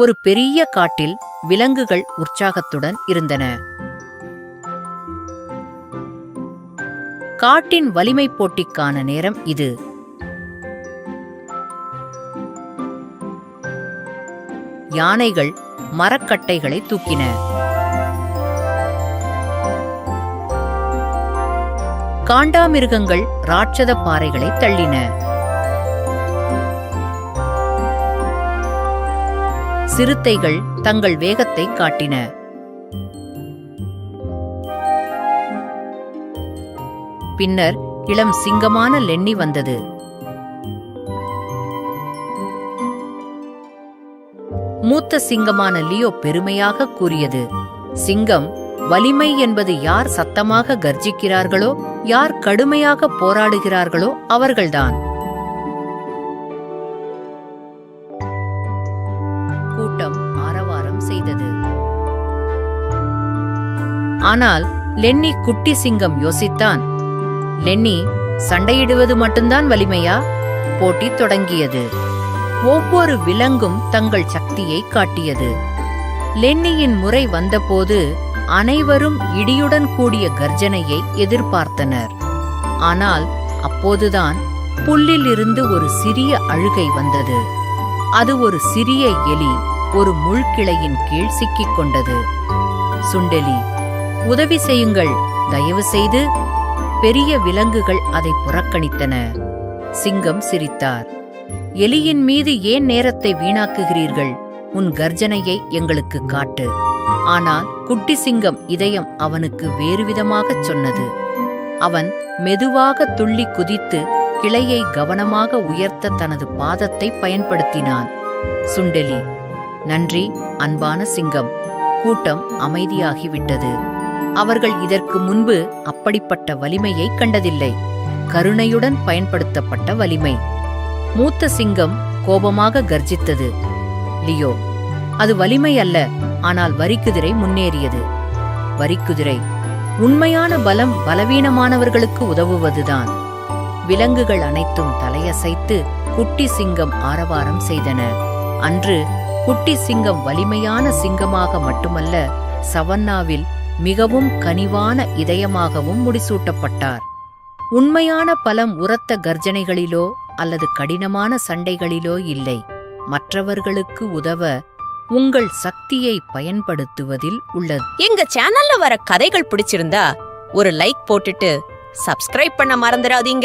ஒரு பெரிய காட்டில் விலங்குகள் உற்சாகத்துடன் இருந்தன. காட்டின் வலிமை போட்டிக்கான நேரம் இது. யானைகள் மரக்கட்டைகளை தூக்கின. காண்டாமிருகங்கள் ராட்சத பாறைகளை தள்ளின. சிறுத்தைகள் தங்கள் வேகத்தை காட்டின. பின்னர் இளம் சிங்கமான லென்னி வந்தது. மூத்த சிங்கமான லியோ பெருமையாக கூறியது, சிங்கம், வலிமை என்பது யார் சத்தமாக கர்ஜிக்கிறார்களோ, யார் கடுமையாக போராடுகிறார்களோ அவர்கள்தான். கூட்டம் ஆரவாரம் செய்தது. ஆனால் லென்னி குட்டி சிங்கம் யோசித்தான். லென்னி, சண்டையிடுவது மட்டும்தான் வலிமையா? போட்டி தொடங்கியது. ஒவ்வொரு விலங்கும் தங்கள் சக்தியை காட்டியது. லென்னியின் முறை வந்தபோது அனைவரும் இடியுடன் கூடிய கர்ஜனையை எதிர்பார்த்தனர். ஆனால் அப்போதுதான் புல்லில் இருந்து ஒரு சிறிய அழுகை வந்தது. அது ஒரு சிறிய எலி ஒரு முள்கிளையின் கீழ் சிக்கிக் கொண்டது. சுண்டெலி, உதவி செய்யுங்கள், தயவு செய்து. பெரிய விலங்குகள் அதை புறக்கணித்தன. சிங்கம் சிரித்தார். எலியின் மீது ஏன் நேரத்தை வீணாக்குகிறீர்கள்? உன் கர்ஜனையை எங்களுக்கு காட்டு. ஆனால் குட்டி சிங்கம் இதயம் அவனுக்கு வேறுவிதமாகச் சொன்னது. அவன் மெதுவாக துள்ளி குதித்து கிளையை கவனமாக உயர்த்த தனது பாதத்தை பயன்படுத்தினான். சுண்டெலி, நன்றி அன்பான சிங்கம். கூட்டம் அமைதியாகிவிட்டது. அவர்கள் இதற்கு முன்பு அப்படிப்பட்ட வலிமையை கண்டதில்லை. கருணையுடன் பயன்படுத்தப்பட்ட வலிமை. மூத்த சிங்கம் கோபமாக கர்ஜித்தது. லியோ, அது வலிமை அல்ல, ஆனால் வரிக்குதிரை முன்னேறியது. வரிக்குதிரை, உண்மையான பலம் பலவீனமானவர்களுக்கு உதவுவதுதான். விலங்குகள் அனைத்தும் தலையசைத்து குட்டி சிங்கம் ஆரவாரம் செய்தன. அன்று குட்டி சிங்கம் வலிமையான சிங்கமாக மட்டுமல்ல, சவன்னாவில் மிகவும் கனிவான இதயமாகவும் முடிசூட்டப்பட்டார். உண்மையான பலம் உரத்த கர்ஜனைகளிலோ அல்லது கடினமான சண்டைகளிலோ இல்லை. மற்றவர்களுக்கு உதவ உங்கள் சக்தியை பயன்படுத்துவதில் உள்ளது. எங்க சேனல்ல வர கதைகள் பிடிச்சிருந்தா ஒரு லைக் போட்டுட்டு சப்ஸ்கிரைப் பண்ண மறந்துடாதீங்க.